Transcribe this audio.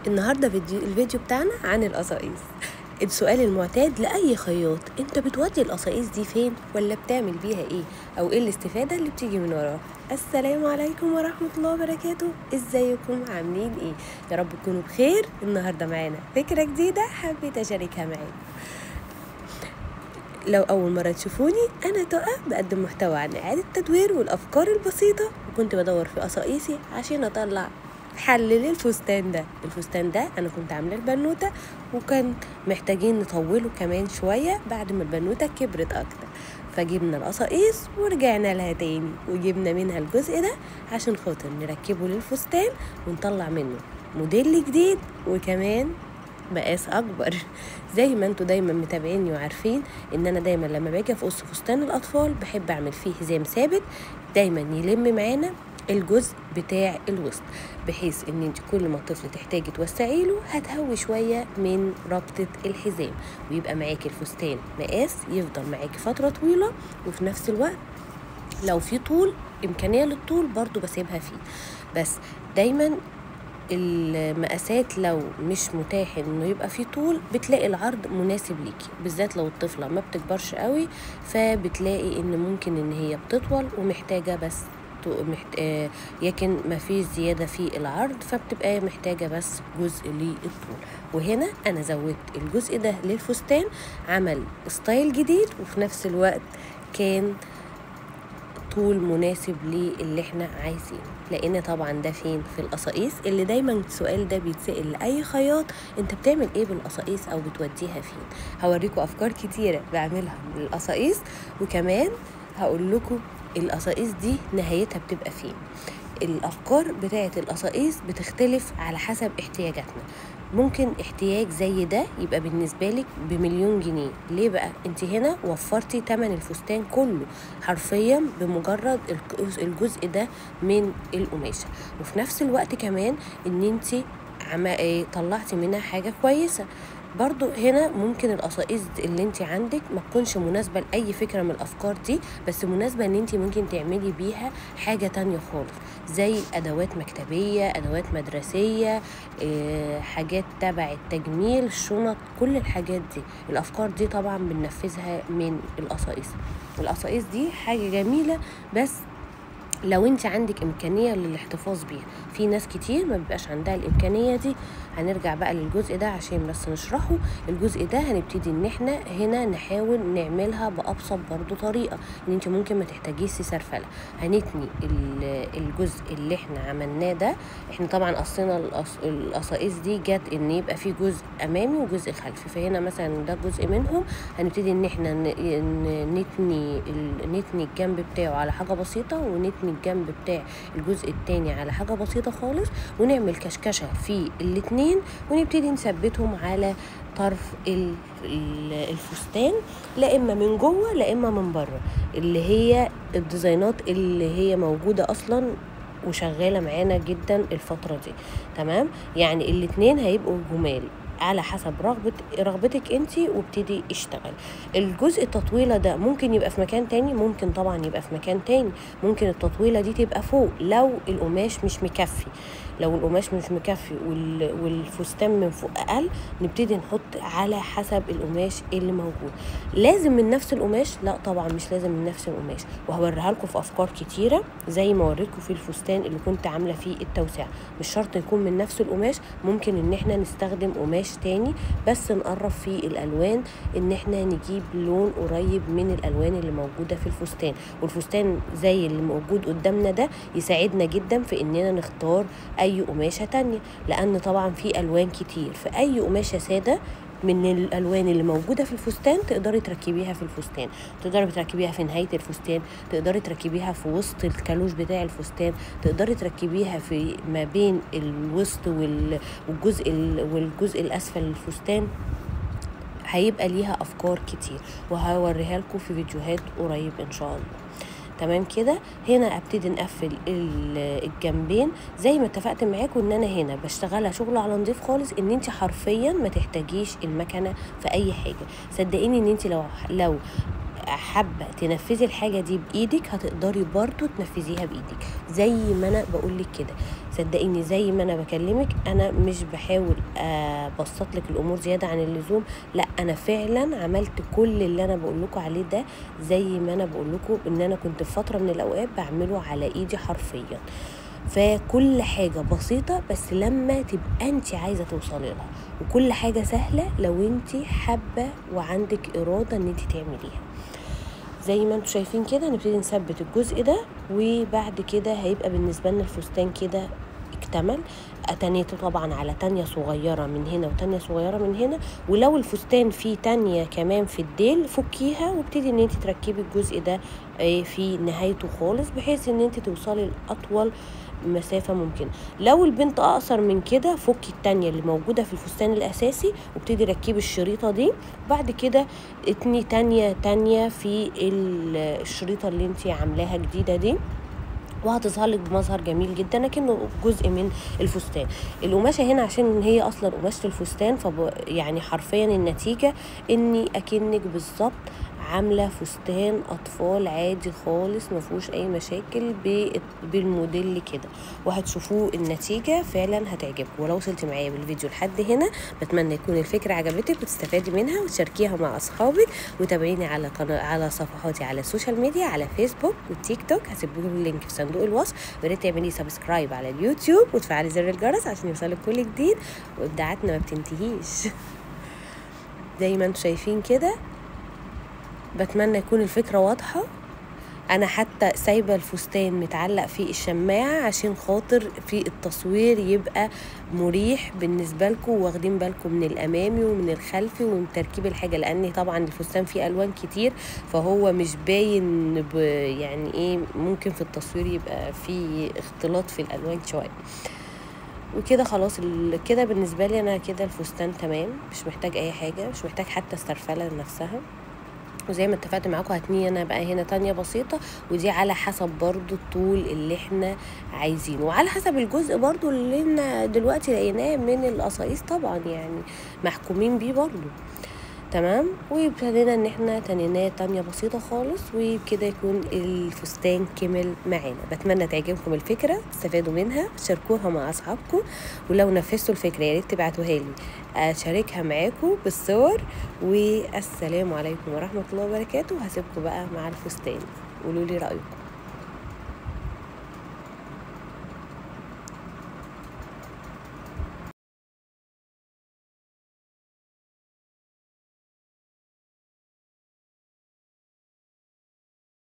النهارده الفيديو بتاعنا عن القصاقيس. السؤال المعتاد لأي خياط: انت بتودي القصاقيس دي فين ولا بتعمل بيها ايه، او ايه الاستفادة اللي بتيجي من وراها؟ السلام عليكم ورحمة الله وبركاته. ازيكم عاملين ايه؟ يا رب تكونوا بخير. النهارده معانا فكرة جديدة حبيت اشاركها معاكم. لو أول مرة تشوفوني، أنا تقى بقدم محتوى عن إعادة تدوير والأفكار البسيطة، وكنت بدور في قصاقيسي عشان أطلع حل للفستان ده. الفستان ده أنا كنت عاملة البنوتة، وكان محتاجين نطوله كمان شوية بعد ما البنوتة كبرت أكتر، فجبنا القصاقيس ورجعنا لها تاني وجبنا منها الجزء ده عشان خاطر نركبه للفستان ونطلع منه موديل جديد وكمان مقاس اكبر. زي ما انتوا دايما متابعيني وعارفين ان انا دايما لما باجي اقص فستان الاطفال بحب اعمل فيه حزام ثابت دايما يلم معانا الجزء بتاع الوسط، بحيث ان انت كل ما الطفل تحتاجي توسعي له هتهوي شويه من ربطه الحزام، ويبقى معاكي الفستان مقاس يفضل معاكي فتره طويله، وفي نفس الوقت لو في طول امكانيه للطول برضو بسيبها فيه. بس دايما المقاسات لو مش متاح انه يبقى فيه طول بتلاقي العرض مناسب ليكي، بالذات لو الطفله ما بتكبرش قوي، فبتلاقي ان ممكن ان هي بتطول ومحتاجه بس لكن ما فيش زياده في العرض، فبتبقى محتاجه بس جزء للطول. وهنا انا زودت الجزء ده للفستان، عمل ستايل جديد وفي نفس الوقت كان طول مناسب للي احنا عايزينه. لان طبعا ده فين؟ في القصاقيس، اللي دايما السؤال ده بيتسأل لاي خياط: انت بتعمل ايه بالقصاقيس او بتوديها فين؟ هوريكم افكار كتيره بعملها بالقصاقيس، وكمان هقول لكم القصاقيس دي نهايتها بتبقى فين. الافكار بتاعه القصاقيس بتختلف على حسب احتياجاتنا. ممكن احتياج زي ده يبقى بالنسبة لك ب1,000,000 جنيه. ليه بقى؟ انت هنا وفرتي تمن الفستان كله حرفيا بمجرد الجزء ده من القماشة، وفي نفس الوقت كمان ان انت طلعتي منها حاجة كويسة. برضو هنا ممكن القصاقيس اللي انت عندك ما تكونش مناسبة لأي فكرة من الأفكار دي، بس مناسبة ان انت ممكن تعملي بيها حاجة تانية خالص، زي أدوات مكتبية، أدوات مدرسية، حاجات تبع التجميل، شنط، كل الحاجات دي. الأفكار دي طبعا بننفذها من القصاقيس. القصاقيس دي حاجة جميلة، بس لو انت عندك امكانيه للاحتفاظ بيها. في ناس كتير ما بيبقاش عندها الامكانيه دي. هنرجع بقى للجزء ده عشان بس نشرحه. الجزء ده هنبتدي ان احنا هنا نحاول نعملها بابسط برضو طريقه، ان انت ممكن ما تحتاجيش سرفله. هنتني الجزء اللي احنا عملناه ده. احنا طبعا قصينا القصاقيس دي جت ان يبقى في جزء امامي وجزء خلفي، فهنا مثلا ده جزء منهم. هنبتدي ان احنا نتني الجنب بتاعه على حاجه بسيطه، ونتني الجنب بتاع الجزء التاني على حاجة بسيطة خالص، ونعمل كشكشة في الاتنين، ونبتدي نثبتهم على طرف الفستان، لا اما من جوه لا اما من بره، اللي هي الديزاينات اللي هي موجودة اصلا وشغالة معانا جدا الفترة دي. تمام؟ يعني الاتنين هيبقوا جمال على حسب رغبتك انتي، وابتدي اشتغل. الجزء التطويلة ده ممكن يبقى في مكان تاني، ممكن طبعا يبقى في مكان تاني. ممكن التطويلة دي تبقى فوق لو القماش مش مكفي. لو القماش مش مكفي والفستان من فوق اقل، نبتدي نحط على حسب القماش اللي موجود. لازم من نفس القماش؟ لا طبعا مش لازم من نفس القماش، وهوريها لكم في افكار كتيره زي ما وريتكم في الفستان اللي كنت عامله فيه التوسعه. مش شرط يكون من نفس القماش، ممكن ان احنا نستخدم قماش تاني بس نقرب فيه الالوان، ان احنا نجيب لون قريب من الالوان اللي موجوده في الفستان. والفستان زي اللي موجود قدامنا ده يساعدنا جدا في اننا نختار اي قماشه تانية، لان طبعا في الوان كتير. في اي قماشه ساده من الالوان اللي موجوده في الفستان تقدري تركبيها في الفستان، تقدري تركبيها في نهايه الفستان، تقدري تركبيها في وسط الكالوش بتاع الفستان، تقدري تركبيها في ما بين الوسط والجزء الاسفل للفستان. هيبقى ليها افكار كتير وهوريها لكم في فيديوهات قريب ان شاء الله. تمام كده؟ هنا ابتدي نقفل الجنبين زي ما اتفقت معاكم ان انا هنا بشتغلها شغل على نضيف خالص، ان انت حرفيا ما تحتاجيش المكنه في اي حاجه. صدقيني ان انت لو حابه تنفذي الحاجه دي بايدك هتقدري برضو تنفذيها بايدك زي ما انا بقول لك كده. صدقيني زي ما انا بكلمك، انا مش بحاول ابسط لك الامور زياده عن اللزوم، لا انا فعلا عملت كل اللي انا بقول لكم عليه ده زي ما انا بقول لكم ان انا كنت في فتره من الاوقات بعمله على ايدي حرفيا. فكل حاجة بسيطة بس لما تبقى انت عايزة توصلي لها، وكل حاجة سهلة لو انت حابة وعندك إرادة ان انت تعمليها. زي ما انتوا شايفين كده نبتدي نثبت الجزء ده، وبعد كده هيبقى بالنسبة لنا الفستان كده اكتمل. تنيته طبعا على تانية صغيرة من هنا وتانية صغيرة من هنا، ولو الفستان فيه تانية كمان في الديل فكيها وابتدي ان انت تركبي الجزء ده في نهايته خالص، بحيث ان انت توصلي لأطول مسافة ممكن. لو البنت اقصر من كده فكي التانية اللي موجودة في الفستان الاساسي وابتدي ركبي الشريطة دي، بعد كده اتني تانية في الشريطة اللي انت عاملاها جديدة دي، وهتظهر لك بمظهر جميل جدا لكنه جزء من الفستان. القماشه هنا عشان هي اصلا قماشه الفستان يعني حرفيا النتيجه اني اكنك بالظبط عامله فستان اطفال عادي خالص ما فيهوش اي مشاكل بالموديل كده، وهتشوفوه النتيجه فعلا هتعجبكم. ولو وصلت معايا بالفيديو لحد هنا بتمنى يكون الفكره عجبتك وتستفادي منها وتشاركيها مع اصحابك، وتابعيني على صفحاتي على السوشيال ميديا على فيسبوك والتيك توك، هسيب لكم اللينك في صندوق الوصف. ويا ريت تعملي سبسكرايب على اليوتيوب وتفعلي زر الجرس عشان يوصلك كل جديد، وابداعاتنا ما بتنتهيش. زي ما انتم شايفين كده بتمنى يكون الفكرة واضحة. انا حتى سايبه الفستان متعلق في الشماعه عشان خاطر في التصوير يبقى مريح بالنسبه لكم، واخدين بالكم من الامامي ومن الخلفي ومن تركيب الحاجه، لان طبعا الفستان فيه الوان كتير فهو مش باين يعني ايه، ممكن في التصوير يبقى في اختلاط في الالوان شويه. وكده خلاص كده بالنسبه لي انا كده الفستان تمام، مش محتاج اي حاجه، مش محتاج حتى استرفله لنفسها. وزي ما اتفقت معاكم هتنيه انا بقى هنا تانية بسيطة، ودي على حسب برضو الطول اللي احنا عايزينه، وعلى حسب الجزء برضو اللي احنا دلوقتي لقيناه من القصايص طبعا يعني محكومين بيه برضو. تمام، وابتدينا ان احنا تنيناه تانية بسيطة خالص، وبكده يكون الفستان كمل معانا. بتمنى تعجبكم الفكرة، تستفادوا منها، تشاركوها مع اصحابكم، ولو نفذتوا الفكرة يا ريت تبعتوها لي اشاركها معاكم بالصور. والسلام عليكم ورحمة الله وبركاته. هسيبكم بقى مع الفستان، قولوا لي رأيكم.